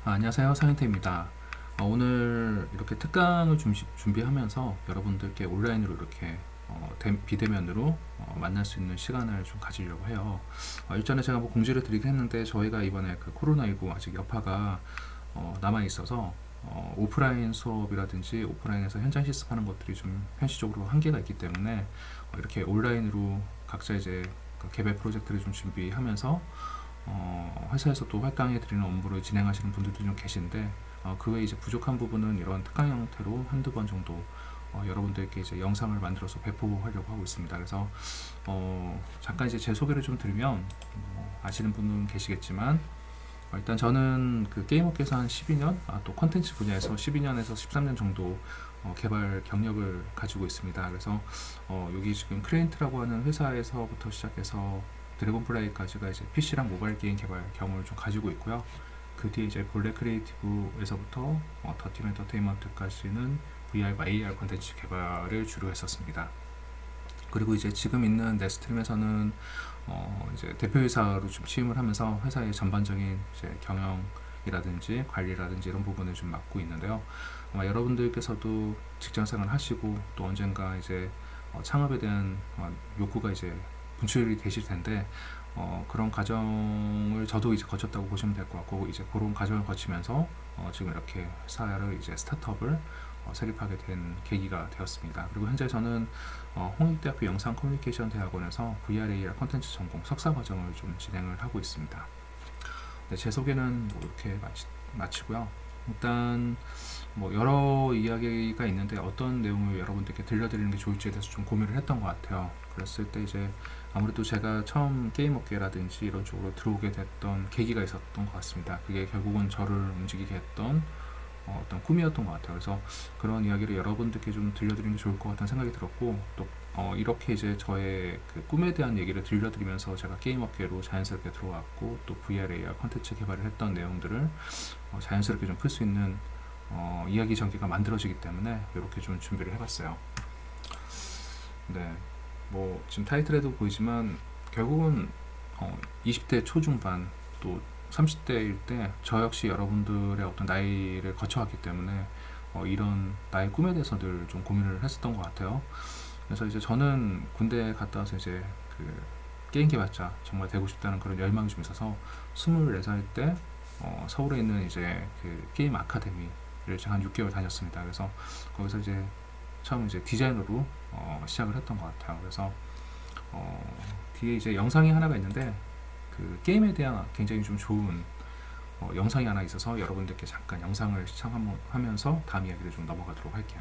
안녕하세요. 상현태입니다. 오늘 이렇게 특강을 준비하면서 여러분들께 온라인으로 이렇게 비대면으로 만날 수 있는 시간을 좀 가지려고 해요. 일전에 제가 뭐 공지를 드리긴 했는데 저희가 이번에 그 코로나19 아직 여파가 남아 있어서 오프라인 수업이라든지 오프라인에서 현장 실습하는 것들이 좀 현실적으로 한계가 있기 때문에 이렇게 온라인으로 각자 이제 그 개별 프로젝트를 좀 준비하면서 회사에서 또 할당해 드리는 업무를 진행하시는 분들도 좀 계신데 그 외에 이제 부족한 부분은 이런 특강 형태로 한두 번 정도 여러분들께 이제 영상을 만들어서 배포하려고 하고 있습니다. 그래서 잠깐 이제 제 소개를 좀 드리면 아시는 분은 계시겠지만 일단 저는 그 게임업계에서 한 12년, 또 컨텐츠 분야에서 12년에서 13년 정도 개발 경력을 가지고 있습니다. 그래서 여기 지금 크레인트라고 하는 회사에서부터 시작해서 드래곤플라이까지가 이제 PC랑 모바일 게임 개발 경험을 좀 가지고 있고요. 그 뒤에 이제 볼레 크리에이티브에서부터 더팀 엔터테인먼트까지는 VR과 AR 컨텐츠 개발을 주로 했었습니다. 그리고 이제 지금 있는 넷스트림에서는 이제 대표이사로 좀 취임을 하면서 회사의 전반적인 이제 경영이라든지 관리라든지 이런 부분을 좀 맡고 있는데요. 아마 여러분들께서도 직장생활 하시고 또 언젠가 이제 창업에 대한 욕구가 이제 분출이 되실 텐데 그런 과정을 저도 이제 거쳤다고 보시면 될 것 같고 이제 그런 과정을 거치면서 지금 이렇게 회사를 이제 스타트업을 설립하게 된 계기가 되었습니다. 그리고 현재 저는 홍익대학교 영상 커뮤니케이션 대학원에서 VR/AR 콘텐츠 전공 석사 과정을 좀 진행을 하고 있습니다. 네, 제 소개는 뭐 이렇게 마치고요. 일단 뭐 여러 이야기가 있는데 어떤 내용을 여러분들께 들려드리는 게 좋을지에 대해서 좀 고민을 했던 것 같아요. 그랬을 때 이제 아무래도 제가 처음 게임 업계라든지 이런 쪽으로 들어오게 됐던 계기가 있었던 것 같습니다. 그게 결국은 저를 움직이게 했던 어떤 꿈이었던 것 같아요. 그래서 그런 이야기를 여러분들께 좀 들려드리는 게 좋을 것 같다는 생각이 들었고 또 이렇게 이제 저의 그 꿈에 대한 얘기를 들려드리면서 제가 게임 업계로 자연스럽게 들어왔고 또 VR/AR 콘텐츠 개발을 했던 내용들을 자연스럽게 좀 풀 수 있는 이야기 전개가 만들어지기 때문에 이렇게 좀 준비를 해봤어요. 네, 뭐 지금 타이틀에도 보이지만 결국은 20대 초중반 또 30대일 때 저 역시 여러분들의 어떤 나이를 거쳐왔기 때문에 이런 나의 꿈에 대해서 늘 좀 고민을 했었던 것 같아요. 그래서 이제 저는 군대 갔다 와서 이제 그 게임 개발자 정말 되고 싶다는 그런 열망이 좀 있어서 24살 때 서울에 있는 이제 그 게임 아카데미를 제가 한 6개월 다녔습니다. 그래서 거기서 이제 처음 이제 디자이너로 시작을 했던 것 같아요. 그래서 뒤에 이제 영상이 하나가 있는데 그 게임에 대한 굉장히 좀 좋은 영상이 하나 있어서 여러분들께 잠깐 영상을 시청하면서 다음 이야기를 좀 넘어가도록 할게요.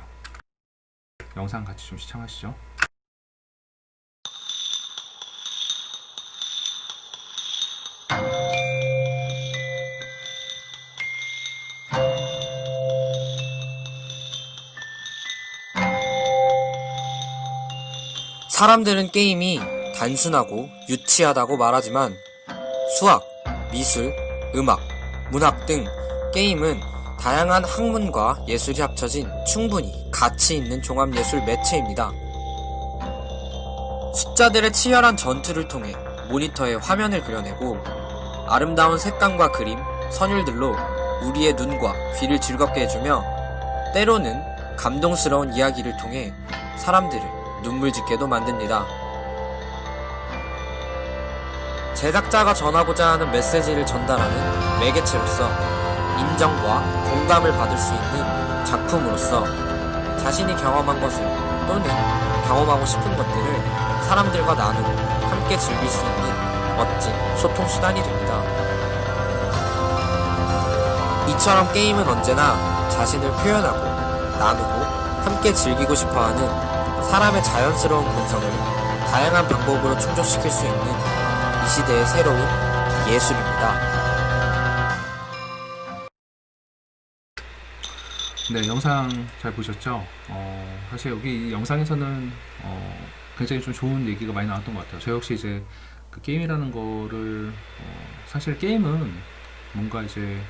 영상 같이 좀 시청하시죠. 사람들은 게임이 단순하고 유치하다고 말하지만 수학, 미술, 음악, 문학 등 게임은 다양한 학문과 예술이 합쳐진 충분히 가치 있는 종합예술 매체입니다. 숫자들의 치열한 전투를 통해 모니터에 화면을 그려내고 아름다운 색감과 그림, 선율들로 우리의 눈과 귀를 즐겁게 해주며 때로는 감동스러운 이야기를 통해 사람들을 눈물 짓게도 만듭니다. 제작자가 전하고자 하는 메시지를 전달하는 매개체로서 인정과 공감을 받을 수 있는 작품으로서 자신이 경험한 것을 또는 경험하고 싶은 것들을 사람들과 나누고 함께 즐길 수 있는 멋진 소통수단이 됩니다. 이처럼 게임은 언제나 자신을 표현하고 나누고 함께 즐기고 싶어하는 사람의 자연스러운 본성을 다양한 방법으로 충족시킬 수 있는 이 시대의 새로운 예술입니다. 네, 영상 잘 보셨죠? 사실 여기 이 영상에서는 굉장히 좀 좋은 얘기가 많이 나왔던 것 같아요. 저 역시 이제 그 게임이라는 거를 사실 게임은 뭔가 이제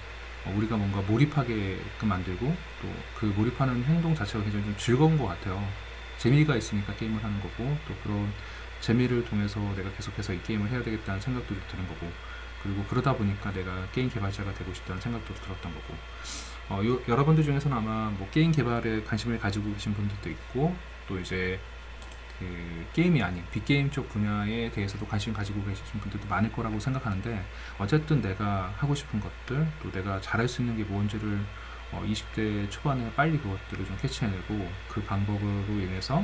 우리가 뭔가 몰입하게끔 만들고 또 그 몰입하는 행동 자체가 굉장히 좀 즐거운 것 같아요. 재미가 있으니까 게임을 하는 거고 또 그런 재미를 통해서 내가 계속해서 이 게임을 해야 되겠다는 생각도 좀 드는 거고 그리고 그러다 보니까 내가 게임 개발자가 되고 싶다는 생각도 들었던 거고, 여러분들 중에서는 아마 뭐 게임 개발에 관심을 가지고 계신 분들도 있고, 또 이제 그 게임이 아닌 빅게임 쪽 분야에 대해서도 관심 가지고 계신 분들도 많을 거라고 생각하는데, 어쨌든 내가 하고 싶은 것들, 또 내가 잘할 수 있는 게 뭔지를 20대 초반에 빨리 그것들을 좀 캐치해내고, 그 방법으로 인해서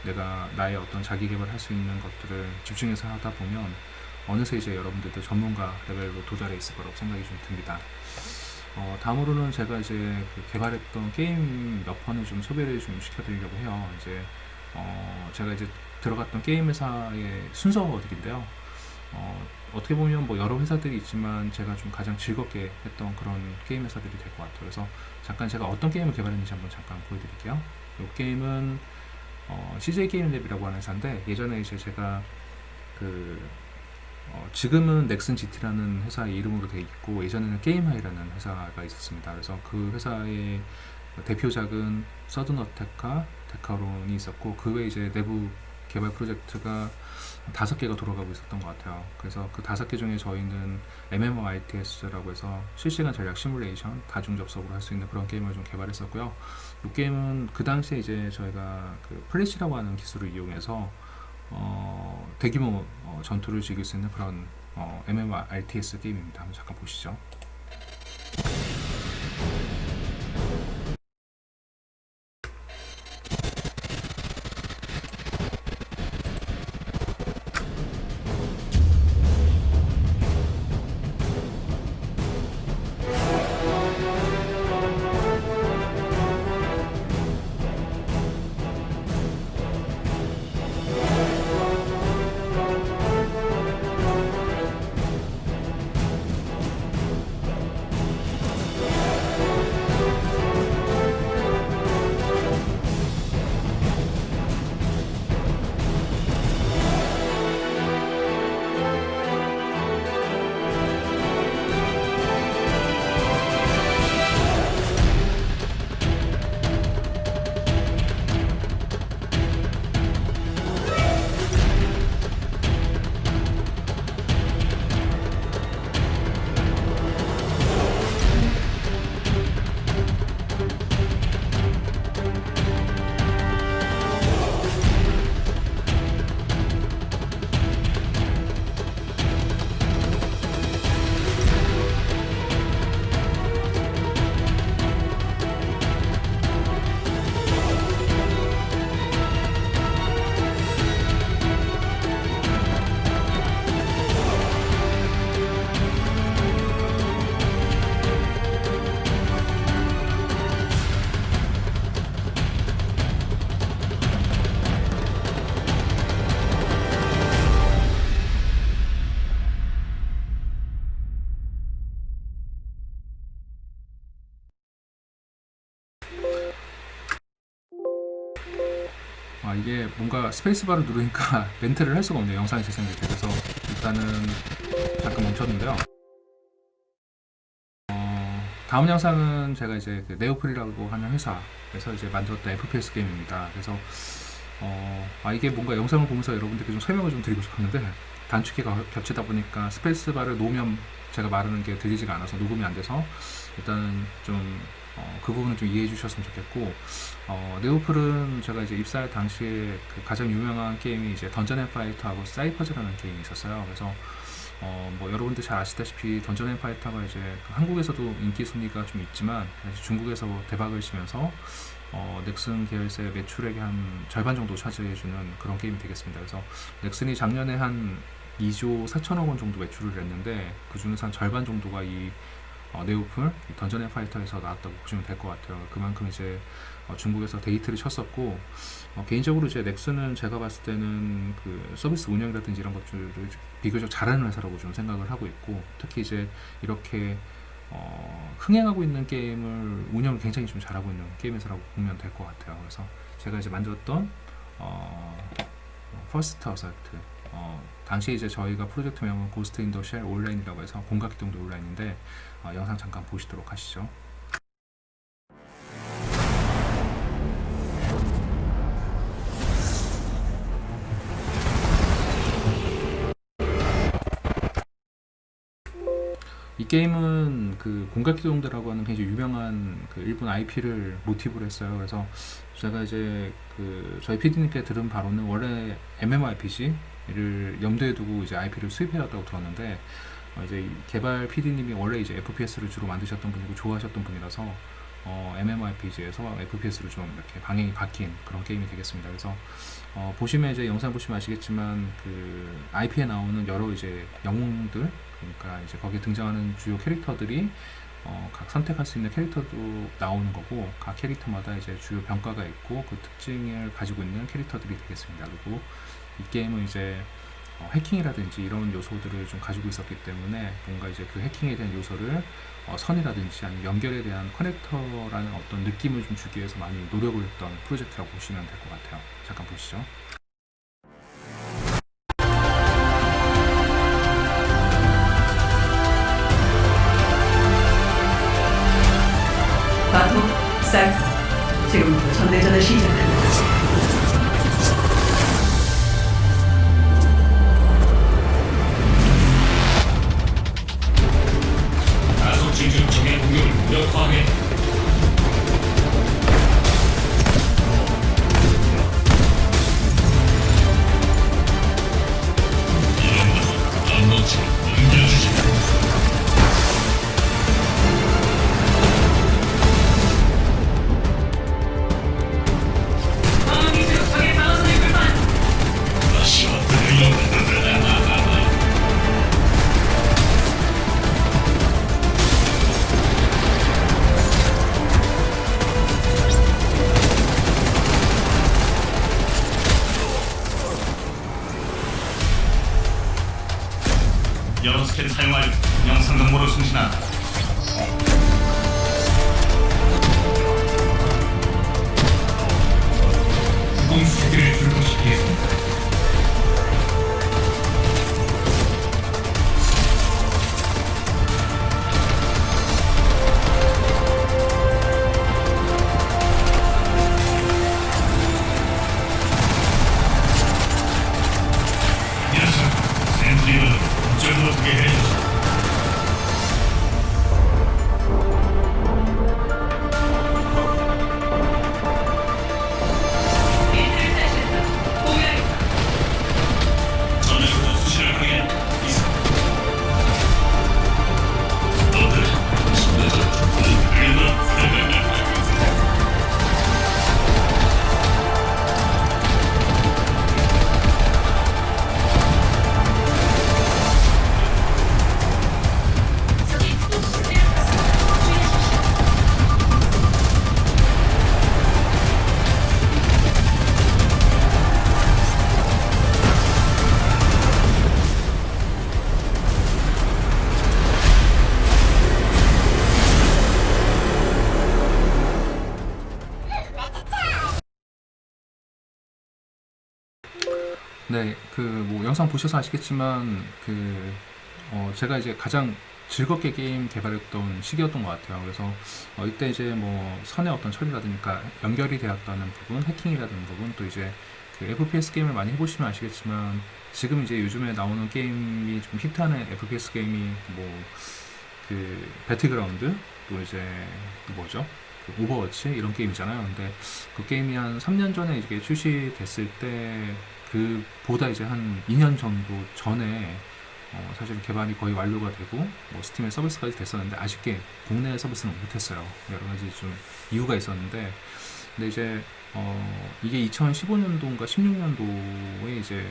내가 나의 어떤 자기 개발할 수 있는 것들을 집중해서 하다 보면 어느새 이제 여러분들도 전문가 레벨로 도달해 있을 거라고 생각이 좀 듭니다. 다음으로는 제가 이제 그 개발했던 게임 몇 편을 좀 소개를 좀 시켜드리려고 해요. 이제 제가 이제 들어갔던 게임 회사의 순서들인데요. 어떻게 보면 뭐 여러 회사들이 있지만 제가 좀 가장 즐겁게 했던 그런 게임 회사들이 될 것 같아요. 그래서 잠깐 제가 어떤 게임을 개발했는지 한번 잠깐 보여드릴게요. 이 게임은 CJ 게임랩이라고 하는 회사인데, 예전에 이제 제가 그 지금은 넥슨 GT라는 회사의 이름으로 되어 있고, 예전에는 게임하이라는 회사가 있었습니다. 그래서 그 회사의 대표작은 서든 어택과 데카론이 있었고, 그 외에 이제 내부 개발 프로젝트가 5개가 돌아가고 있었던 것 같아요. 그래서 그 5개 중에 저희는 MMORTS라고 해서 실시간 전략 시뮬레이션 다중 접속으로 할 수 있는 그런 게임을 좀 개발했었고요. 이 게임은 그 당시에 이제 저희가 그 플래시라고 하는 기술을 이용해서 대규모 전투를 즐길 수 있는 그런 MMORTS 게임입니다. 한번 잠깐 보시죠. 이게 뭔가 스페이스바를 누르니까 멘트를 할 수가 없네요. 영상이 재생될 때. 그래서 일단은 잠깐 멈췄는데요. 다음 영상은 제가 이제 그 네오플이라고 하는 회사에서 이제 만들었던 FPS 게임입니다. 그래서 이게 뭔가 영상을 보면서 여러분들께 좀 설명을 좀 드리고 싶었는데, 단축키가 겹치다 보니까 스페이스바를 놓으면 제가 말하는 게 들리지가 않아서 녹음이 안 돼서, 일단은 좀 그 부분은 좀 이해해 주셨으면 좋겠고, 네오플은 제가 이제 입사할 당시에 그 가장 유명한 게임이 이제 던전 앤 파이터하고 사이퍼즈라는 게임이 있었어요. 그래서 뭐 여러분들 잘 아시다시피 던전 앤 파이터가 이제 그 한국에서도 인기 순위가 좀 있지만 중국에서 대박을 치면서 넥슨 계열사의 매출액의 한 절반 정도 차지해주는 그런 게임이 되겠습니다. 그래서 넥슨이 작년에 한 2조 4천억 원 정도 매출을 냈는데, 그 중에서 한 절반 정도가 이 네오플 던전 앤 파이터에서 나왔다고 보시면 될 것 같아요. 그만큼 이제 중국에서 데이트를 쳤었고, 개인적으로 이제 넥슨은 제가 봤을 때는 그 서비스 운영이라든지 이런 것들을 비교적 잘하는 회사라고 좀 생각을 하고 있고, 특히 이제 이렇게 흥행하고 있는 게임을 운영을 굉장히 좀 잘하고 있는 게임 회사라고 보면 될 것 같아요. 그래서 제가 이제 만들었던 퍼스트 어설트, 당시 이제 저희가 프로젝트명은 고스트 인 더 쉘 온라인이라고 해서 공각기동도 온라인인데, 영상 잠깐 보시도록 하시죠. 게임은 그 공각기동대라고 하는 굉장히 유명한 그 일본 IP를 모티브로 했어요. 그래서 제가 이제 그 저희 PD님께 들은 바로는 원래 MMORPG를 염두에 두고 이제 IP를 수입해왔다고 들었는데 이제 개발 PD님이 원래 이제 FPS를 주로 만드셨던 분이고 좋아하셨던 분이라서 MMORPG에서 FPS로 좀 이렇게 방향이 바뀐 그런 게임이 되겠습니다. 그래서 보시면 이제 영상 보시면 아시겠지만 그 IP에 나오는 여러 이제 영웅들, 그러니까 이제 거기에 등장하는 주요 캐릭터들이 각 선택할 수 있는 캐릭터도 나오는 거고, 각 캐릭터마다 이제 주요 병과가 있고 그 특징을 가지고 있는 캐릭터들이 되겠습니다. 그리고 이 게임은 이제 해킹이라든지 이런 요소들을 좀 가지고 있었기 때문에 뭔가 이제 그 해킹에 대한 요소를 선이라든지 아니면 연결에 대한 커넥터라는 어떤 느낌을 좀 주기 위해서 많이 노력을 했던 프로젝트라고 보시면 될 것 같아요. 잠깐 보시죠. 바토, 쌀, 지금부터 전대전을 시작한다. 가속 진주 적의 공격을 무력화하게. 안 놓치 옮겨주지. 다시 왔다. 여러 스킬을 사용하여 영상 정보를 송신한다. 구공 스킬을 불구시키겠습니다. 녀석, 샌드리버를 이쪽으로 두게 해주자. 전역으로 수신을 하게. 이상. 너들 신나서 죽는다. 네, 그 뭐 영상 보셔서 아시겠지만 제가 이제 가장 즐겁게 게임 개발했던 시기였던 것 같아요. 그래서 이때 이제 뭐 선의 어떤 처리라든가 연결이 되었다는 부분, 해킹이라는 부분, 또 이제 그 FPS 게임을 많이 해보시면 아시겠지만 지금 이제 요즘에 나오는 게임이 좀 히트하는 FPS 게임이 뭐 그 배틀그라운드, 또 이제 그 뭐죠? 그 오버워치 이런 게임이잖아요. 근데 그 게임이 한 3년 전에 이게 출시됐을 때 그보다 이제 한 2년 정도 전에 사실 개발이 거의 완료가 되고 뭐 스팀에 서비스까지 됐었는데 아쉽게 국내 서비스는 못했어요. 여러 가지 좀 이유가 있었는데, 근데 이제 이게 2015년도인가 16년도에 이제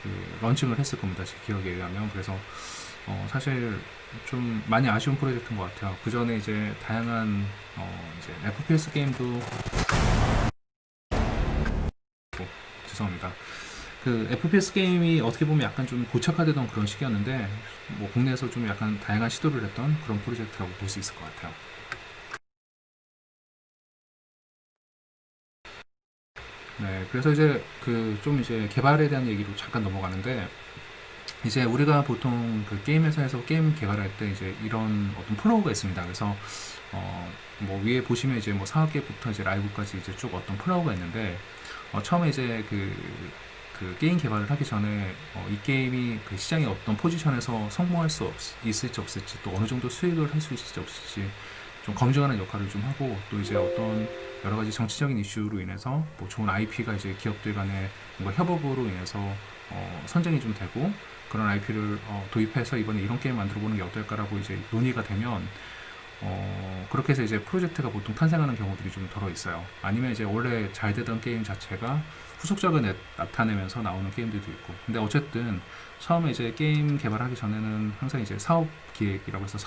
그 런칭을 했을 겁니다. 제 기억에 의하면. 그래서 사실 좀 많이 아쉬운 프로젝트인 것 같아요. 그 전에 이제 다양한 이제 FPS 게임도 죄송합니다. 그 FPS 게임이 어떻게 보면 약간 좀 고착화되던 그런 시기였는데 뭐 국내에서 좀 약간 다양한 시도를 했던 그런 프로젝트라고 볼 수 있을 것 같아요. 네, 그래서 이제 그 좀 이제 개발에 대한 얘기로 잠깐 넘어가는데, 이제 우리가 보통 그 게임 회사에서 게임 개발할 때 이제 이런 어떤 플로우가 있습니다. 그래서 뭐 위에 보시면 이제 뭐 상업계부터 이제 라이브까지 이제 쭉 어떤 플로우가 있는데 처음에 이제 그 그 게임 개발을 하기 전에 이 게임이 그 시장의 어떤 포지션에서 성공할 수 있을지 없을지, 또 어느 정도 수익을 할 수 있을지 없을지 좀 검증하는 역할을 좀 하고, 또 이제 어떤 여러 가지 정치적인 이슈로 인해서 뭐 좋은 IP가 이제 기업들 간의 뭔가 협업으로 인해서 선정이 좀 되고, 그런 IP를 도입해서 이번에 이런 게임 만들어 보는 게 어떨까라고 이제 논의가 되면 그렇게 해서 이제 프로젝트가 보통 탄생하는 경우들이 좀 덜어 있어요. 아니면 이제 원래 잘 되던 게임 자체가 후속작을 나타내면서 나오는 게임들도 있고. 근데 어쨌든 처음에 이제 게임 개발하기 전에는 항상 이제 사업 기획이라고 해서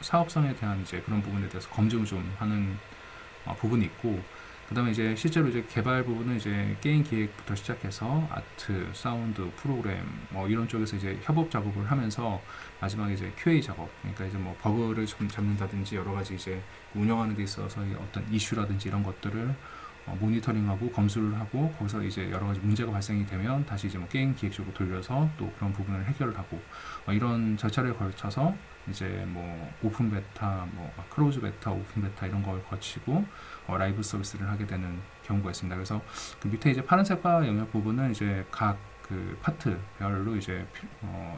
사업성에 대한 이제 그런 부분에 대해서 검증을 좀 하는 부분이 있고, 그다음에 이제 실제로 이제 개발 부분은 이제 게임 기획부터 시작해서 아트, 사운드, 프로그램 뭐 이런 쪽에서 이제 협업 작업을 하면서 마지막에 이제 QA 작업, 그러니까 이제 뭐 버그를 좀 잡는다든지 여러 가지 이제 운영하는 데 있어서의 어떤 이슈라든지 이런 것들을 모니터링하고 검수를 하고, 거기서 이제 여러 가지 문제가 발생이 되면 다시 이제 뭐 게임 기획 쪽으로 돌려서 또 그런 부분을 해결을 하고, 이런 절차를 거쳐서 이제 뭐 오픈 베타, 뭐 클로즈 베타, 오픈 베타 이런 걸 거치고 라이브 서비스를 하게 되는 경우가 있습니다. 그래서 그 밑에 이제 파란색 바 영역 부분은 이제 각 그 파트별로 이제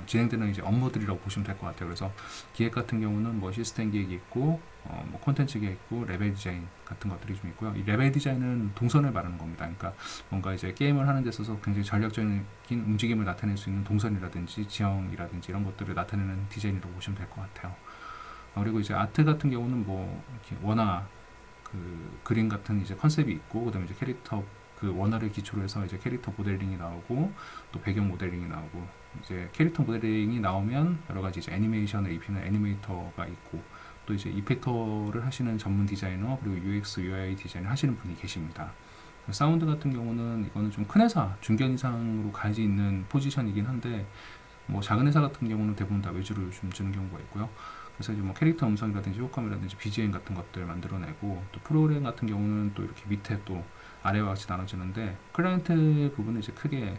진행되는 이제 업무들이라고 보시면 될 것 같아요. 그래서 기획 같은 경우는 뭐 시스템 기획이 있고, 뭐 콘텐츠 기획 있고, 레벨 디자인 같은 것들이 좀 있고요. 이 레벨 디자인은 동선을 말하는 겁니다. 그러니까 뭔가 이제 게임을 하는 데 있어서 굉장히 전략적인 움직임을 나타낼 수 있는 동선이라든지 지형이라든지 이런 것들을 나타내는 디자인이라고 보시면 될 것 같아요. 그리고 이제 아트 같은 경우는 뭐 이렇게 원화 그 그림 같은 이제 컨셉이 있고, 그다음에 이제 캐릭터 그 원화를 기초로 해서 이제 캐릭터 모델링이 나오고, 또 배경 모델링이 나오고, 이제 캐릭터 모델링이 나오면 여러 가지 이제 애니메이션을 입히는 애니메이터가 있고, 또 이제 이펙터를 하시는 전문 디자이너, 그리고 UX, UI 디자인을 하시는 분이 계십니다. 사운드 같은 경우는 이거는 좀 큰 회사, 중견 이상으로 가지 있는 포지션이긴 한데, 뭐 작은 회사 같은 경우는 대부분 다 외주를 좀 주는 경우가 있고요. 그래서 이제 뭐 캐릭터 음성이라든지 효과음이라든지 BGM 같은 것들 만들어내고, 또 프로그램 같은 경우는 또 이렇게 밑에 또 아래와 같이 나눠지는데, 클라이언트 부분은 이제 크게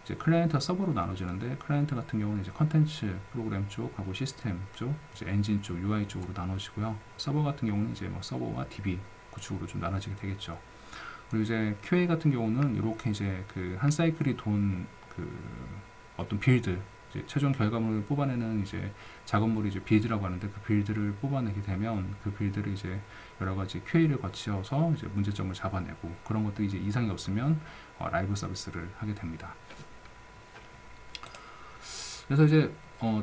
이제 클라이언트와 서버로 나눠지는데, 클라이언트 같은 경우는 이제 컨텐츠 프로그램 쪽하고 시스템 쪽, 이제 엔진 쪽, UI 쪽으로 나눠지고요. 서버 같은 경우는 이제 뭐 서버와 DB 구축으로 좀 나눠지게 되겠죠. 그리고 이제 QA 같은 경우는 이렇게 이제 그 한 사이클이 돈 그 어떤 빌드, 이제 최종 결과물을 뽑아내는 이제 작업물이 이제 빌드라고 하는데, 그 빌드를 뽑아내게 되면 그 빌드를 이제 여러 가지 QA를 거쳐서 이제 문제점을 잡아내고, 그런 것들이 이제 이상이 없으면 라이브 서비스를 하게 됩니다. 그래서 이제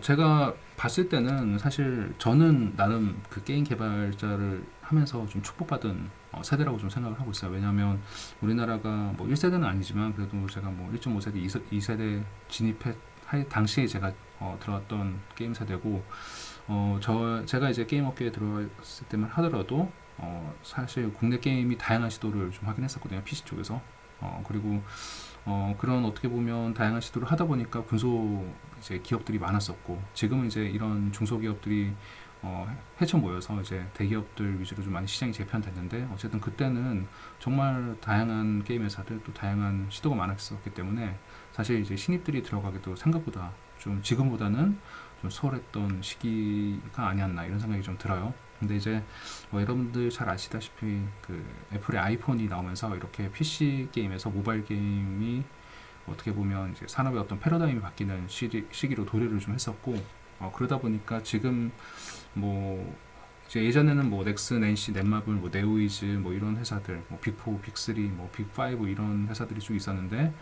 제가 봤을 때는 사실 저는 나름 그 게임 개발자를 하면서 좀 축복받은 세대라고 좀 생각을 하고 있어요. 왜냐하면 우리나라가 뭐 1세대는 아니지만 그래도 제가 뭐 1.5세대, 2세대 진입할 당시에 제가 들어왔던 게임 세대고, 제가 이제 게임 업계에 들어왔을 때만 하더라도 사실 국내 게임이 다양한 시도를 좀 하긴 했었거든요, PC 쪽에서. 그리고 그런 어떻게 보면 다양한 시도를 하다 보니까 군소 이제 기업들이 많았었고, 지금은 이제 이런 중소기업들이 헤쳐 모여서 이제 대기업들 위주로 좀 많이 시장이 재편됐는데, 어쨌든 그때는 정말 다양한 게임 회사들, 또 다양한 시도가 많았었기 때문에 사실 이제 신입들이 들어가기도 생각보다 좀 지금보다는 좀 수월했던 시기가 아니었나 이런 생각이 좀 들어요. 근데 이제 여러분들 잘 아시다시피 그 애플의 아이폰이 나오면서 이렇게 PC 게임에서 모바일 게임이 어떻게 보면 이제 산업의 어떤 패러다임이 바뀌는 시기로 도래를 좀 했었고, 그러다 보니까 지금 뭐 이제 예전에는 뭐 넥슨, NC, 넷마블, 뭐 네오이즈 뭐 이런 회사들, 뭐 빅4, 빅3, 뭐 빅5 이런 회사들이 쭉 있었는데,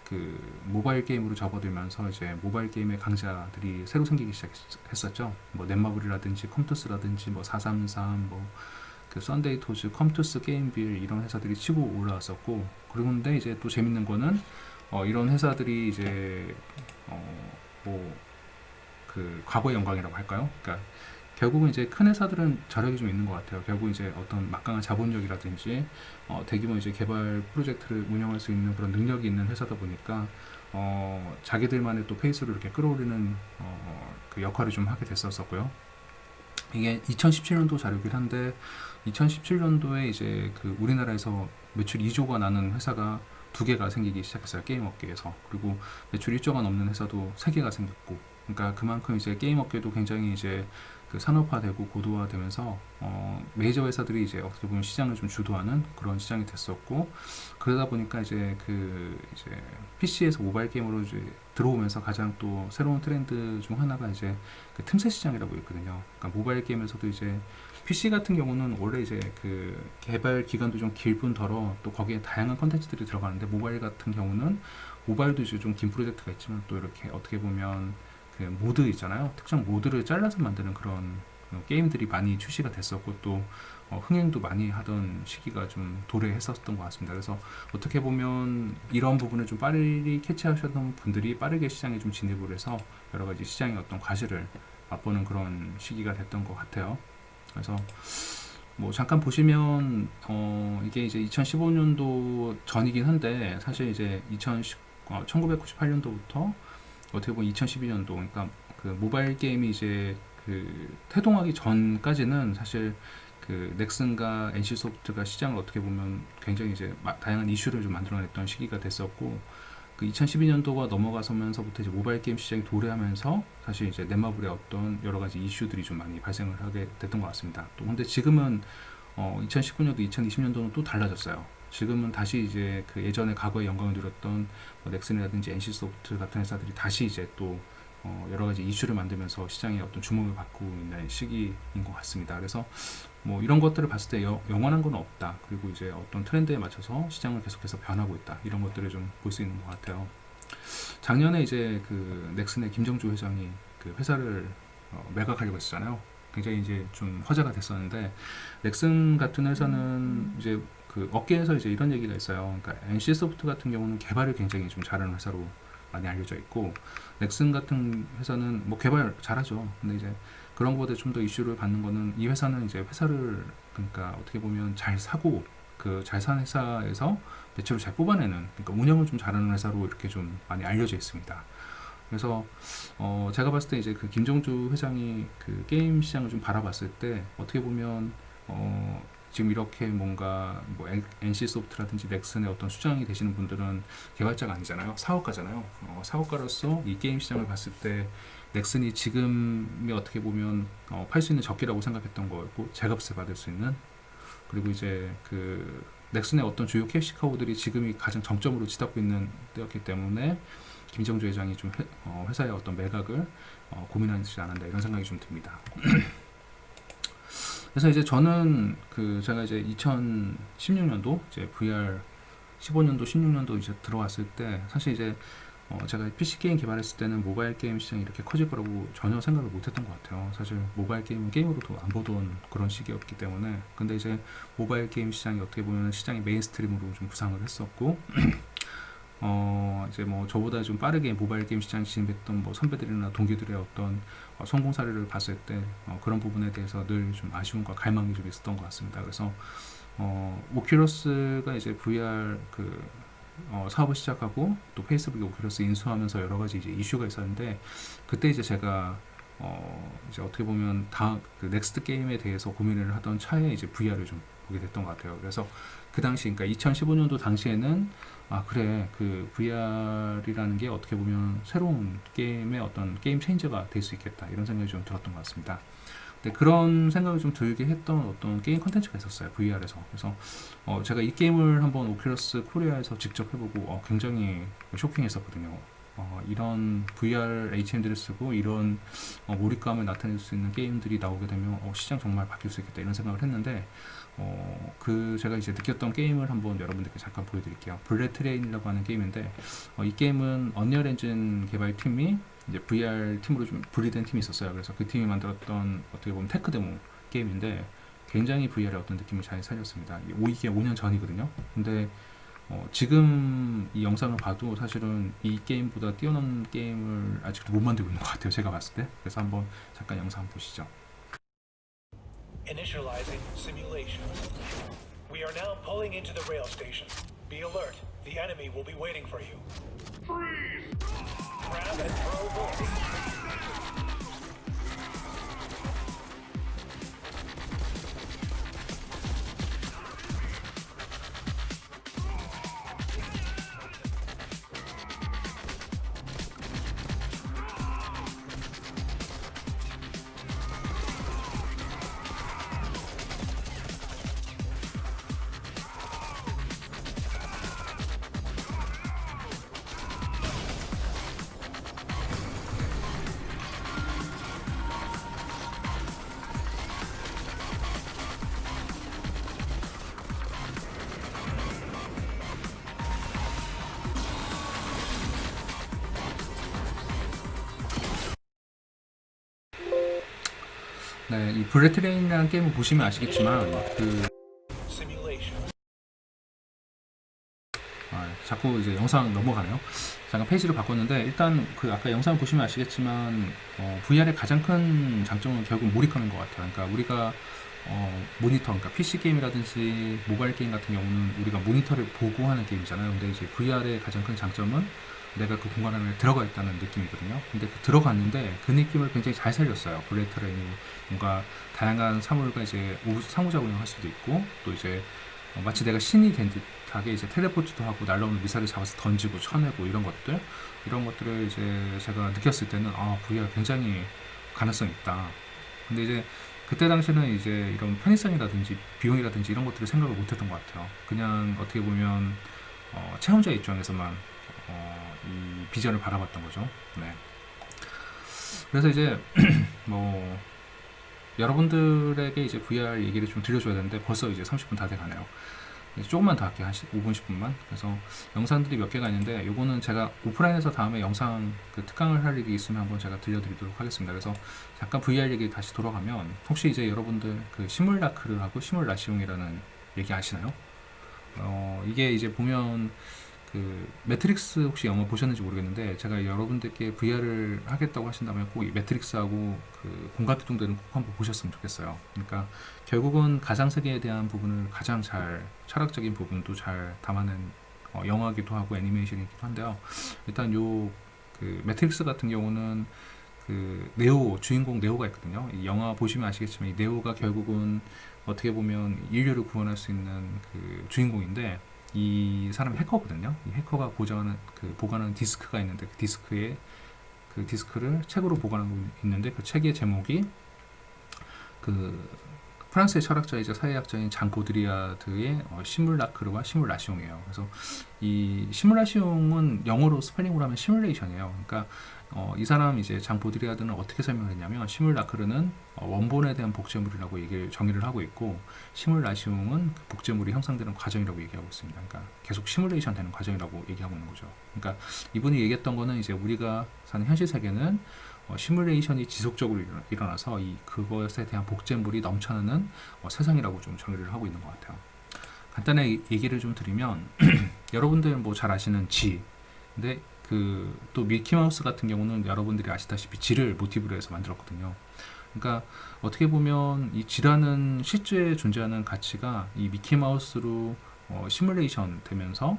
그 모바일 게임으로 접어들면서 이제 모바일 게임의 강자들이 새로 생기기 시작했었죠. 뭐 넷마블이라든지 컴투스라든지 뭐 433, 뭐 그 썬데이 토즈, 컴투스, 게임빌 이런 회사들이 치고 올라왔었고, 그런데 이제 또 재밌는 거는 이런 회사들이 이제 뭐 그 과거의 영광이라고 할까요? 그러니까 결국은 이제 큰 회사들은 저력이 좀 있는 것 같아요. 결국 이제 어떤 막강한 자본력이라든지 대규모 이제 개발 프로젝트를 운영할 수 있는 그런 능력이 있는 회사다 보니까 자기들만의 또 페이스를 이렇게 끌어올리는 그 역할을 좀 하게 됐었고요. 이게 2017년도 자료긴 한데, 2017년도에 이제 그 우리나라에서 매출 2조가 나는 회사가 2개가 생기기 시작했어요, 게임 업계에서. 그리고 매출 1조가 넘는 회사도 3개가 생겼고, 그러니까 그만큼 이제 게임 업계도 굉장히 이제 그 산업화되고 고도화되면서 메이저 회사들이 이제 어떻게 보면 시장을 좀 주도하는 그런 시장이 됐었고, 그러다 보니까 이제 PC에서 모바일 게임으로 이제 들어오면서 가장 또 새로운 트렌드 중 하나가 이제 그 틈새 시장이라고 있거든요. 그러니까 모바일 게임에서도 이제 PC 같은 경우는 원래 이제 그 개발 기간도 좀 길 뿐더러 또 거기에 다양한 컨텐츠들이 들어가는데, 모바일 같은 경우는 모바일도 이제 좀 긴 프로젝트가 있지만 또 이렇게 어떻게 보면 그 모드 있잖아요. 특정 모드를 잘라서 만드는 그런 게임들이 많이 출시가 됐었고, 또 흥행도 많이 하던 시기가 좀 도래했었던 것 같습니다. 그래서 어떻게 보면 이런 부분을 좀 빨리 캐치하셨던 분들이 빠르게 시장에 좀 진입을 해서 여러 가지 시장의 어떤 과실을 맛보는 그런 시기가 됐던 것 같아요. 그래서 뭐 잠깐 보시면 이게 이제 2015년도 전이긴 한데, 사실 이제 1998년도부터 어떻게 보면 2012년도, 그러니까 그 모바일 게임이 이제 그 태동하기 전까지는 사실 그 넥슨과 NC소프트가 시장을 어떻게 보면 굉장히 이제 다양한 이슈를 좀 만들어냈던 시기가 됐었고, 그 2012년도가 넘어가서면서부터 이제 모바일 게임 시장이 도래하면서 사실 이제 넷마블의 어떤 여러 가지 이슈들이 좀 많이 발생을 하게 됐던 것 같습니다. 또 근데 지금은 2019년도, 2020년도는 또 달라졌어요. 지금은 다시 이제 그 예전에 과거에 영광을 누렸던 넥슨이라든지 NC소프트 같은 회사들이 다시 이제 또 여러 가지 이슈를 만들면서 시장에 어떤 주목을 받고 있는 시기인 것 같습니다. 그래서 뭐 이런 것들을 봤을 때 영원한 건 없다. 그리고 이제 어떤 트렌드에 맞춰서 시장을 계속해서 변하고 있다. 이런 것들을 좀 볼 수 있는 것 같아요. 작년에 이제 그 넥슨의 김정주 회장이 그 회사를 매각하려고 했잖아요. 굉장히 이제 좀 화제가 됐었는데, 넥슨 같은 회사는 이제 그 업계에서 이제 이런 얘기가 있어요. 그러니까 NC소프트 같은 경우는 개발을 굉장히 좀 잘하는 회사로 많이 알려져 있고, 넥슨 같은 회사는 뭐 개발 잘하죠. 근데 이제 그런 것에 좀 더 이슈를 받는 거는, 이 회사는 이제 회사를 그러니까 어떻게 보면 잘 사고 그 잘 산 회사에서 매출을 잘 뽑아내는, 그러니까 운영을 좀 잘하는 회사로 이렇게 좀 많이 알려져 있습니다. 그래서 제가 봤을 때 이제 그 김정주 회장이 그 게임 시장을 좀 바라봤을 때 어떻게 보면 지금 이렇게 뭔가 뭐 NC소프트라든지 넥슨의 어떤 수장이 되시는 분들은 개발자가 아니잖아요. 사업가잖아요. 사업가로서 이 게임 시장을 봤을 때 넥슨이 지금이 어떻게 보면 팔 수 있는 적기라고 생각했던 거였고, 제값에 받을 수 있는, 그리고 이제 그 넥슨의 어떤 주요 캐시카우들이 지금이 가장 정점으로 치닫고 있는 때였기 때문에 김정주 회장이 좀 회사의 어떤 매각을 고민하지 않았나, 이런 생각이 좀 듭니다. 그래서 이제 저는 그 제가 이제 2016년도 이제 VR 15년도 16년도 이제 들어왔을 때, 사실 이제 제가 PC 게임 개발했을 때는 모바일 게임 시장이 이렇게 커질 거라고 전혀 생각을 못했던 것 같아요. 사실 모바일 게임은 게임으로도 안 보던 그런 시기였기 때문에. 근데 이제 모바일 게임 시장이 어떻게 보면 시장이 메인스트림으로 좀 부상을 했었고, 이제 뭐 저보다 좀 빠르게 모바일 게임 시장에 진입했던 뭐 선배들이나 동기들의 어떤 성공 사례를 봤을 때 그런 부분에 대해서 늘 좀 아쉬움과 갈망이 좀 있었던 것 같습니다. 그래서 오큘러스가 이제 VR 그 사업을 시작하고, 또 페이스북이 오큘러스 인수하면서 여러 가지 이제 이슈가 있었는데, 그때 이제 제가 이제 어떻게 보면 그 넥스트 게임에 대해서 고민을 하던 차에 이제 VR을 좀 보게 됐던 것 같아요. 그래서 그 당시, 그러니까 2015년도 당시에는 그래, 그 VR이라는 게 어떻게 보면 새로운 게임의 어떤 게임 체인저가 될 수 있겠다, 이런 생각이 좀 들었던 것 같습니다. 근데 그런 생각을 좀 들게 했던 어떤 게임 컨텐츠가 있었어요, VR에서. 그래서 제가 이 게임을 한번 오큘러스 코리아에서 직접 해보고 굉장히 쇼킹했었거든요. 이런 VR HMD를 쓰고 이런 몰입감을 나타낼 수 있는 게임들이 나오게 되면 시장 정말 바뀔 수 있겠다, 이런 생각을 했는데, 그 제가 이제 느꼈던 게임을 한번 여러분들께 잠깐 보여드릴게요. 블랙 트레인이라고 하는 게임인데, 이 게임은 언리얼 엔진 개발팀이 이제 VR 팀으로 좀 분리된 팀이 있었어요. 그래서 그 팀이 만들었던 어떻게 보면 테크 데모 게임인데, 굉장히 VR의 어떤 느낌을 잘 살렸습니다. 이게 5년 전이거든요. 근데 지금 이 영상을 봐도 사실은 이 게임보다 뛰어난 게임을 아직도 못 만들고 있는 것 같아요, 제가 봤을 때. 그래서 한번 잠깐 영상 한번 보시죠. Initializing simulation. We are now pulling into the rail station. Be alert. The enemy will be waiting for you. Freeze! Grab and throw bullets. 네, 이 블레트레인이라는 게임을 보시면 아시겠지만 그 Simulation. 자꾸 이제 영상 넘어가네요. 잠깐 페이지를 바꿨는데 일단 그 아까 영상 보시면 아시겠지만 VR의 가장 큰 장점은 결국 몰입하는 것 같아요. 그러니까 우리가 모니터, 그러니까 PC 게임이라든지 모바일 게임 같은 경우는 우리가 모니터를 보고 하는 게임이잖아요. 근데 이제 VR의 가장 큰 장점은 내가 그 공간 안에 들어가 있다는 느낌이거든요. 근데 그 들어갔는데 그 느낌을 굉장히 잘 살렸어요. 블레이트레인이 뭔가 다양한 사물과 이제 상호작용을 할 수도 있고 또 이제 마치 내가 신이 된 듯하게 이제 텔레포트도 하고 날라오는 미사일을 잡아서 던지고 쳐내고 이런 것들을 이제 제가 느꼈을 때는 VR 굉장히 가능성이 있다. 근데 이제 그때 당시에는 이제 이런 편의성이라든지 비용이라든지 이런 것들을 생각을 못했던 것 같아요. 그냥 어떻게 보면 체험자 입장에서만 이 비전을 바라봤던 거죠. 네. 그래서 이제 뭐 여러분들에게 이제 VR 얘기를 좀 들려줘야 되는데 벌써 이제 30분 다 돼가네요. 조금만 더 할게요. 한 5분, 10분만. 그래서 영상들이 몇 개가 있는데 요거는 제가 오프라인에서 다음에 영상 그 특강을 할 일이 있으면 한번 제가 들려드리도록 하겠습니다. 그래서 잠깐 VR 얘기 다시 돌아가면 혹시 이제 여러분들 그 시뮬라크르하고 시뮬라시옹이라는 얘기 아시나요? 이게 이제 보면 그 매트릭스 혹시 영화 보셨는지 모르겠는데 제가 여러분들께 VR을 하겠다고 하신다면 꼭 이 매트릭스하고 그 공각기동대는 꼭 한번 보셨으면 좋겠어요. 그러니까 결국은 가상세계에 대한 부분을 가장 잘 철학적인 부분도 잘 담아낸 영화기도 하고 애니메이션이기도 한데요. 일단 요 그 매트릭스 같은 경우는 그 네오 주인공 네오가 있거든요. 이 영화 보시면 아시겠지만 이 네오가 결국은 어떻게 보면 인류를 구원할 수 있는 그 주인공인데 이 사람이 해커거든요. 이 해커가 보관하는 디스크가 있는데 그 디스크를 책으로 보관하고 있는데 그 책의 제목이 그 프랑스의 철학자이자 사회학자인 장 보드리아드의 시뮬라크르와 시뮬라시옹이에요. 그래서 이 시뮬라시옹은 영어로 스펠링으로 하면 시뮬레이션이에요. 그러니까 이 사람 이제 장 보드리아드는 어떻게 설명했냐면 시뮬라크르는 원본에 대한 복제물이라고 정의를 하고 있고 시뮬라시옹은 그 복제물이 형성되는 과정이라고 얘기하고 있습니다. 그러니까 계속 시뮬레이션 되는 과정이라고 얘기하고 있는 거죠. 그러니까 이분이 얘기했던 거는 이제 우리가 사는 현실 세계는 시뮬레이션이 지속적으로 일어나서 그것에 대한 복제물이 넘쳐나는 세상이라고 좀 정의를 하고 있는 것 같아요. 간단하게 얘기를 좀 드리면 여러분들 뭐 잘 아시는 근데 그 또 미키마우스 같은 경우는 여러분들이 아시다시피 지를 모티브로 해서 만들었거든요. 그러니까 어떻게 보면 이 지라는 실제 존재하는 가치가 이 미키마우스로 시뮬레이션 되면서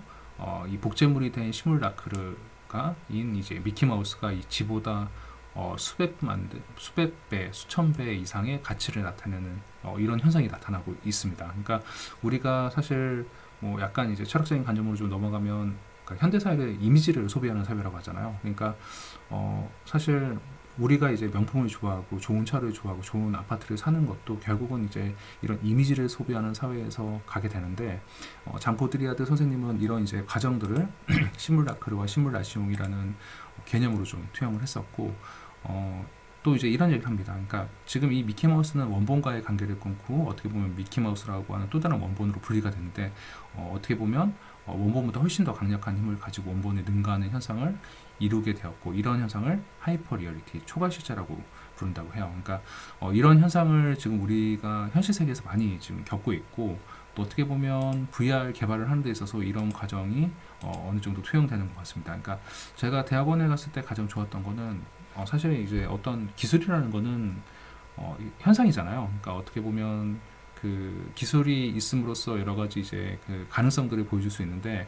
이 복제물이 된 시뮬라크르가 이제 미키마우스가 이 지보다 수백 배, 수천 배 이상의 가치를 나타내는 이런 현상이 나타나고 있습니다. 그러니까 우리가 사실 뭐 약간 이제 철학적인 관점으로 좀 넘어가면 그러니까 현대사회의 이미지를 소비하는 사회라고 하잖아요. 그러니까 사실 우리가 이제 명품을 좋아하고 좋은 차를 좋아하고 좋은 아파트를 사는 것도 결국은 이제 이런 이미지를 소비하는 사회에서 가게 되는데 장 보드리아드 선생님은 이런 이제 과정들을 시뮬라크르와 시뮬라시옹이라는 개념으로 좀 투영을 했었고 또 이제 이런 얘기를 합니다. 그러니까 지금 이 미키마우스는 원본과의 관계를 끊고 어떻게 보면 미키마우스라고 하는 또 다른 원본으로 분리가 되는데 어떻게 보면 원본보다 훨씬 더 강력한 힘을 가지고 원본에 능가하는 현상을 이루게 되었고 이런 현상을 하이퍼 리얼리티 초과실제라고 부른다고 해요. 그러니까 이런 현상을 지금 우리가 현실 세계에서 많이 지금 겪고 있고 또 어떻게 보면 VR 개발을 하는 데 있어서 이런 과정이 어느 정도 투영되는 것 같습니다. 그러니까 제가 대학원에 갔을 때 가장 좋았던 거는 사실 이제 어떤 기술이라는 거는 현상이잖아요. 그러니까 어떻게 보면 그 기술이 있음으로써 여러 가지 이제 그 가능성들을 보여줄 수 있는데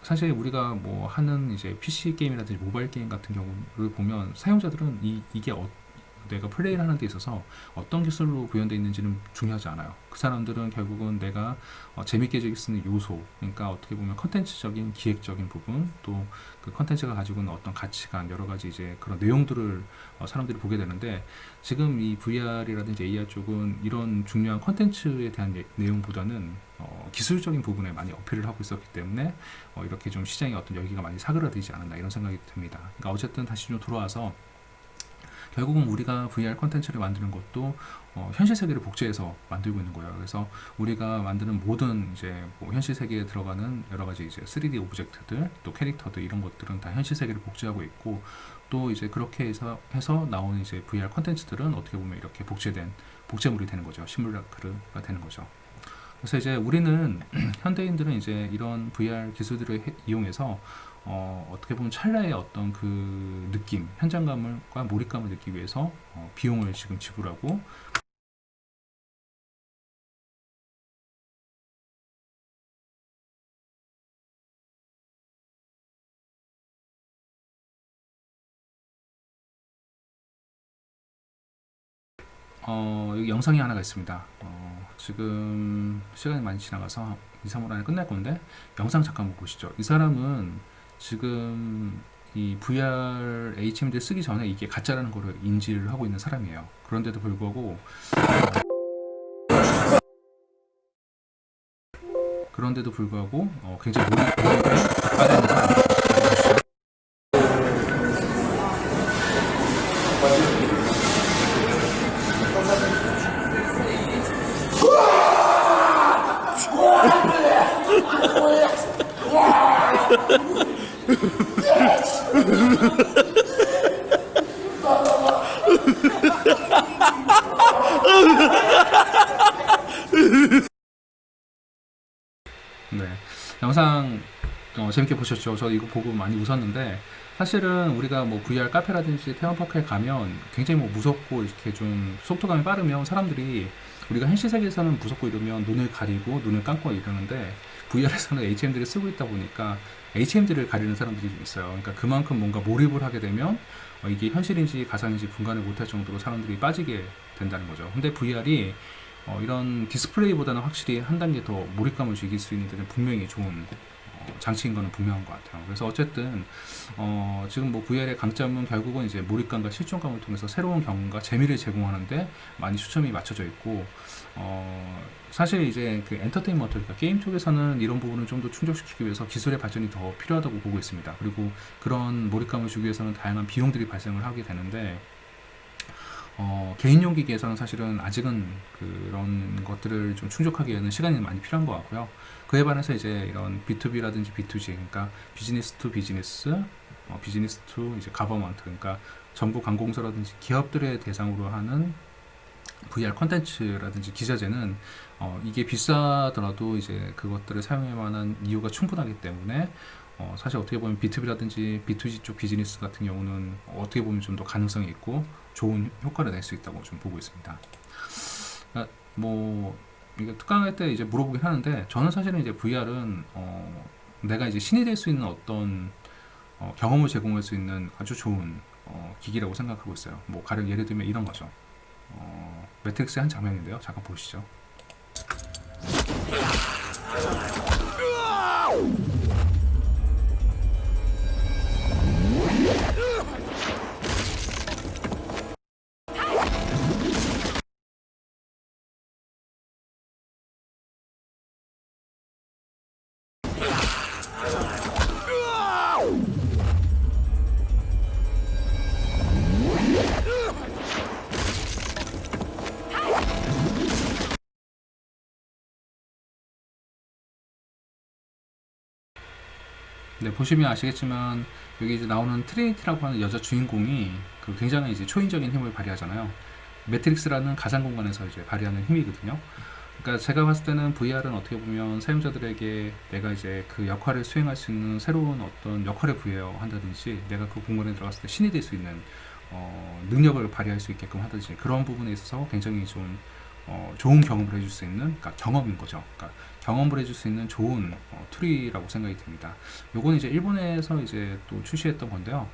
사실 우리가 뭐 하는 이제 PC 게임이라든지 모바일 게임 같은 경우를 보면 사용자들은 이게 내가 플레이를 하는 데 있어서 어떤 기술로 구현되어 있는지는 중요하지 않아요. 그 사람들은 결국은 내가 재밌게 즐길 수 있는 요소, 그러니까 어떻게 보면 컨텐츠적인 기획적인 부분, 또 그 컨텐츠가 가지고 있는 어떤 가치관, 여러 가지 이제 그런 내용들을 사람들이 보게 되는데 지금 이 VR이라든지 AR 쪽은 이런 중요한 컨텐츠에 대한 내용보다는 기술적인 부분에 많이 어필을 하고 있었기 때문에 이렇게 좀 시장의 어떤 열기가 많이 사그라들지 않았나 이런 생각이 듭니다. 그러니까 어쨌든 다시 좀 돌아와서 결국은 우리가 VR 컨텐츠를 만드는 것도 현실 세계를 복제해서 만들고 있는 거예요. 그래서 우리가 만드는 모든 이제 뭐 현실 세계에 들어가는 여러 가지 이제 3D 오브젝트들, 또 캐릭터들 이런 것들은 다 현실 세계를 복제하고 있고, 또 이제 그렇게 해서 나오는 이제 VR 컨텐츠들은 어떻게 보면 이렇게 복제된 복제물이 되는 거죠. 시뮬라크가 되는 거죠. 그래서 이제 우리는 현대인들은 이제 이런 VR 기술들을 이용해서 어떻게 보면 찰나의 어떤 그 느낌, 현장감과 몰입감을 느끼기 위해서 비용을 지금 지불하고, 여기 영상이 하나가 있습니다. 지금 시간이 많이 지나가서 2, 3분 안에 끝날 건데 영상 잠깐 한번 보시죠. 이 사람은 지금 이 VR HMD 쓰기 전에 이게 가짜라는 거를 인지를 하고 있는 사람이에요. 그런데도 불구하고 굉장히 몰입에 빠져 있는 사람이에요. 네, 영상 재밌게 보셨죠? 저 이거 보고 많이 웃었는데, 사실은 우리가 뭐 VR 카페라든지 테마파크에 가면 굉장히 뭐 무섭고 이렇게 좀 속도감이 빠르면 사람들이, 우리가 현실 세계에서는 무섭고 이러면 눈을 가리고 눈을 감고 이러는데 VR에서는 HMD를 쓰고 있다 보니까 HMD를 가리는 사람들이 좀 있어요. 그러니까 그만큼 뭔가 몰입을 하게 되면 이게 현실인지 가상인지 분간을 못할 정도로 사람들이 빠지게 된다는 거죠. 근데 VR이 이런 디스플레이보다는 확실히 한 단계 더 몰입감을 즐길 수 있는 데는 분명히 좋은 장치인 거는 분명한 것 같아요. 그래서 어쨌든 지금 뭐 VR의 강점은 결국은 이제 몰입감과 실존감을 통해서 새로운 경험과 재미를 제공하는데 많이 초점이 맞춰져 있고, 사실 이제 그 엔터테인먼트, 그러니까 게임 쪽에서는 이런 부분을 좀 더 충족시키기 위해서 기술의 발전이 더 필요하다고 보고 있습니다. 그리고 그런 몰입감을 주기 위해서는 다양한 비용들이 발생을 하게 되는데, 개인용 기기에서는 사실은 아직은 그런 것들을 좀 충족하기 위해서는 시간이 많이 필요한 것 같고요. 그에 반해서 이제 이런 B2B라든지 B2G, 그러니까 비즈니스 투 비즈니스, 비즈니스 투 이제 가버먼트, 그러니까 정부 관공서라든지 기업들의 대상으로 하는 VR 컨텐츠라든지 기자재는 이게 비싸더라도 이제 그것들을 사용할 만한 이유가 충분하기 때문에 사실 어떻게 보면 B2B라든지 B2G 쪽 비즈니스 같은 경우는 어떻게 보면 좀 더 가능성이 있고 좋은 효과를 낼 수 있다고 좀 보고 있습니다. 그러니까 뭐 이게 특강할 때 이제 물어보긴 하는데, 저는 사실은 이제 VR은 내가 이제 신이 될 수 있는 어떤 경험을 제공할 수 있는 아주 좋은 기기라고 생각하고 있어요. 뭐 가령 예를 들면 이런 거죠. 매트릭스의 한 장면인데요. 잠깐 보시죠. 네, 보시면 아시겠지만 여기 이제 나오는 트리니티라고 하는 여자 주인공이 그 굉장히 이제 초인적인 힘을 발휘하잖아요. 매트릭스라는 가상 공간에서 이제 발휘하는 힘이거든요. 그러니까 제가 봤을 때는 VR은 어떻게 보면 사용자들에게 내가 이제 그 역할을 수행할 수 있는 새로운 어떤 역할을 부여한다든지, 내가 그 공간에 들어갔을 때 신이 될 수 있는 능력을 발휘할 수 있게끔 하든지, 그런 부분에 있어서 굉장히 좀 좋은 경험을 해줄 수 있는, 그러니까 경험인 거죠. 그러니까 경험을 해줄 수 있는 좋은 툴이라고 생각이 듭니다. 요건 이제 일본에서 이제 또 출시했던 건데요.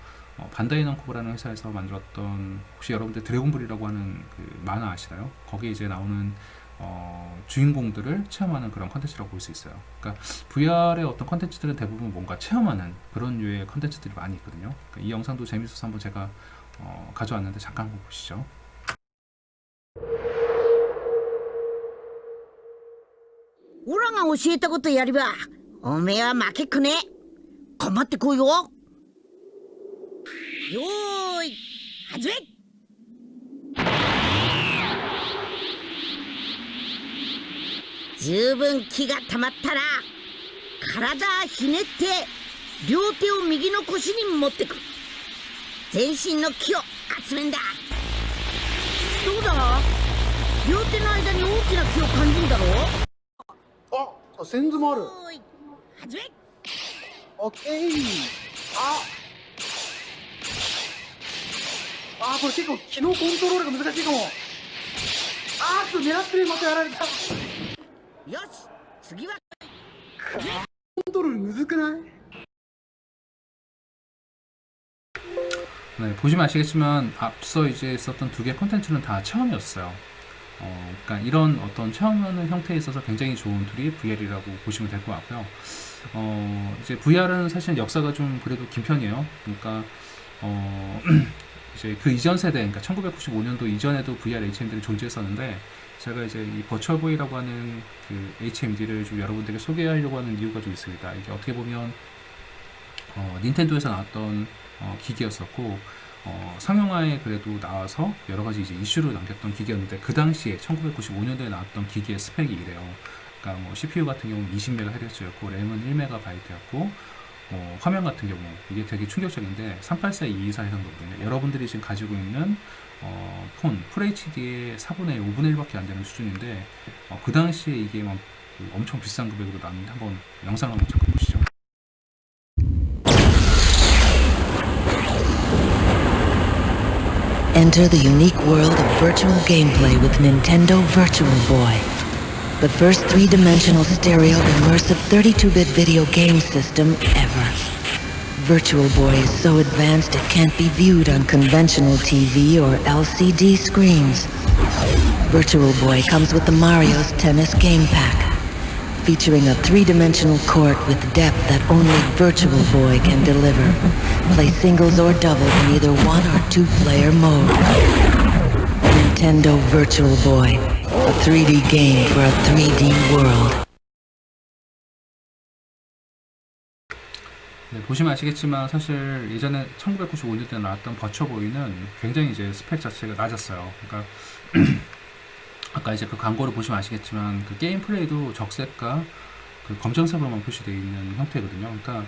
반다이 남코라는 회사에서 만들었던, 혹시 여러분들 드래곤볼이라고 하는 그 만화 아시나요? 거기에 이제 나오는 주인공들을 체험하는 그런 컨텐츠라고 볼 수 있어요. 그러니까 VR의 어떤 컨텐츠들은 대부분 뭔가 체험하는 그런 류의 컨텐츠들이 많이 있거든요. 그러니까 이 영상도 재밌어서 한번 제가 가져왔는데 잠깐 한번 보시죠. オラが教えたことやればおめえは負けくね。頑張ってこいよ。よーい始め。十分気がたまったら体ひねって両手を右の腰に持ってく。全身の気を集めんだ。どうだ、両手の間に大きな気を感じるだろう。線図もある。おい、始め。オッケー。これ結構機能コントロールが難しいかも。狙ってる、またやられた。コよし、次はントロールむずくない？ 네, 보시면 아시겠지만 앞서 이제 있었던 두 개 콘텐츠는 다 체험이었어요. 그러니까 이런 어떤 체험하는 형태에 있어서 굉장히 좋은 툴이 VR이라고 보시면 될 것 같고요. 이제 VR은 사실 역사가 좀 그래도 긴 편이에요. 그러니까 이제 그 이전 세대, 그러니까 1995년도 이전에도 VR HMD를 존재했었는데, 제가 이제 이 버추얼 보이라고 하는 그 HMD를 좀 여러분들에게 소개하려고 하는 이유가 좀 있습니다. 이게 어떻게 보면 닌텐도에서 나왔던 기기였었고, 상용화에 그래도 나와서 여러 가지 이제 이슈를 남겼던 기기였는데, 그 당시에 1995년도에 나왔던 기기의 스펙이 이래요. 그러니까 뭐 CPU 같은 경우는 20MHz였고, 램은 1MB였고, 화면 같은 경우 이게 되게 충격적인데 384-224 해상도거든요. 여러분들이 지금 가지고 있는 폰 FHD의 4분의 1, 5분의 1밖에 안 되는 수준인데, 그 당시에 이게 막 엄청 비싼 금액으로 나왔는데, 한번 영상 한번 잠깐 보시죠. Enter the unique world of virtual gameplay with Nintendo Virtual Boy, the first three-dimensional stereo immersive 32-bit video game system ever. Virtual Boy is so advanced it can't be viewed on conventional TV or LCD screens. Virtual Boy comes with the Mario's Tennis Game Pack, featuring a three-dimensional court with depth that only Virtual Boy can deliver. Play singles or doubles in either one or two-player mode. Nintendo Virtual Boy, a 3D game for a 3D world. 네, 보시면 아시겠지만 사실 예전에 1995년도에 나왔던 버추어보이는 굉장히 이제 스펙 자체가 낮았어요. 그러니까 아까 이제 그 광고를 보시면 아시겠지만 그 게임 플레이도 적색과 그 검정색으로만 표시되어 있는 형태거든요. 그러니까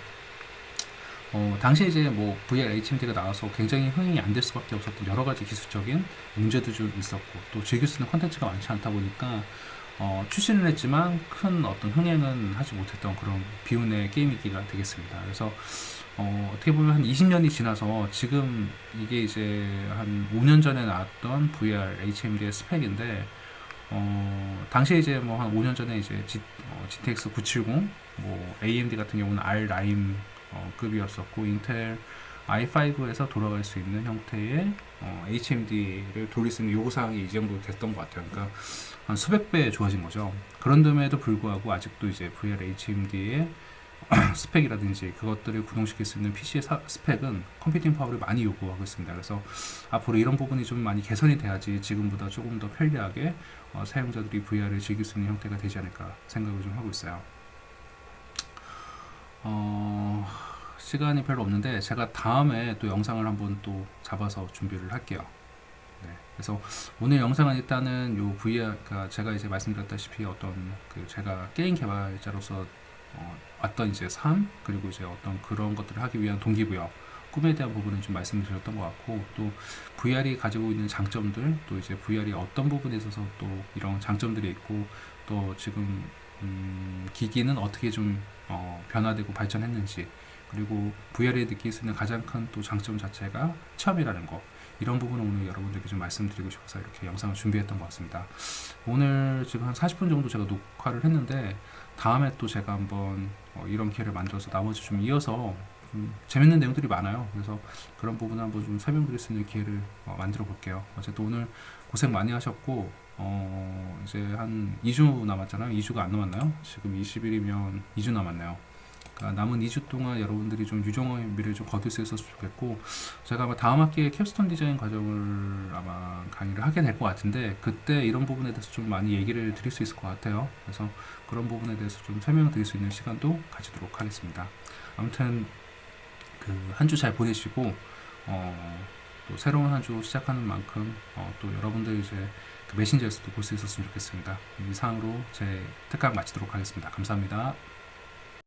당시에 이제 뭐 VR HMD가 나와서 굉장히 흥행이 안 될 수밖에 없었던 여러 가지 기술적인 문제도 좀 있었고, 또 즐길 수 있는 콘텐츠가 많지 않다 보니까 출시는 했지만 큰 어떤 흥행은 하지 못했던 그런 비운의 게임이기가 되겠습니다. 그래서 어떻게 보면 한 20년이 지나서 지금 이게 이제 한 5년 전에 나왔던 VR HMD의 스펙인데, 당시에 이제 뭐 한 5년 전에 이제 GTX 970, 뭐 AMD 같은 경우는 R 라인 급이었었고, 인텔 i5에서 돌아갈 수 있는 형태의 HMD를 돌릴 수 있는 요구사항이 이 정도 됐던 것 같아요. 그러니까 한 수백 배 좋아진 거죠. 그런데도 불구하고 아직도 이제 VR HMD의 스펙이라든지 그것들을 구동시킬 수 있는 PC의 스펙은 컴퓨팅 파워를 많이 요구하고 있습니다. 그래서 앞으로 이런 부분이 좀 많이 개선이 돼야지 지금보다 조금 더 편리하게 사용자들이 VR을 즐길 수 있는 형태가 되지 않을까 생각을 좀 하고 있어요. 시간이 별로 없는데 제가 다음에 또 영상을 한번 또 잡아서 준비를 할게요. 네, 그래서 오늘 영상은 일단은 요 VR, 그러니까 제가 이제 말씀드렸다시피 어떤 그 제가 게임 개발자로서 왔던 이제 삶, 그리고 이제 어떤 그런 것들을 하기 위한 동기부여, 꿈에 대한 부분은 좀 말씀드렸던 것 같고, 또 VR이 가지고 있는 장점들, 또 이제 VR이 어떤 부분에 있어서 또 이런 장점들이 있고, 또 지금 기기는 어떻게 좀 변화되고 발전했는지, 그리고 VR에 느낄 수 있는 가장 큰 또 장점 자체가 체험이라는 거, 이런 부분을 오늘 여러분들께 좀 말씀드리고 싶어서 이렇게 영상을 준비했던 것 같습니다. 오늘 지금 한 40분 정도 제가 녹화를 했는데, 다음에 또 제가 한번 이런 기회를 만들어서 나머지 좀 이어서 재밌는 내용들이 많아요. 그래서 그런 부분을 한번 좀 설명드릴 수 있는 기회를 만들어 볼게요. 어쨌든 오늘 고생 많이 하셨고, 이제 한 2주 남았잖아요. 2주가 안 남았나요? 지금 20일이면 2주 남았네요. 그러니까 남은 2주 동안 여러분들이 좀 유종의 미를 좀 거둘 수 있었으면 좋겠고, 제가 아마 다음 학기에 캡스톤 디자인 과정을 아마 강의를 하게 될 것 같은데, 그때 이런 부분에 대해서 좀 많이 얘기를 드릴 수 있을 것 같아요. 그래서 그런 부분에 대해서 좀 설명을 드릴 수 있는 시간도 가지도록 하겠습니다. 아무튼 그 한 주 잘 보내시고, 또 새로운 한 주 시작하는 만큼 또 여러분들 이제 메신저에서도 볼 수 있었으면 좋겠습니다. 이상으로 제 특강 마치도록 하겠습니다. 감사합니다.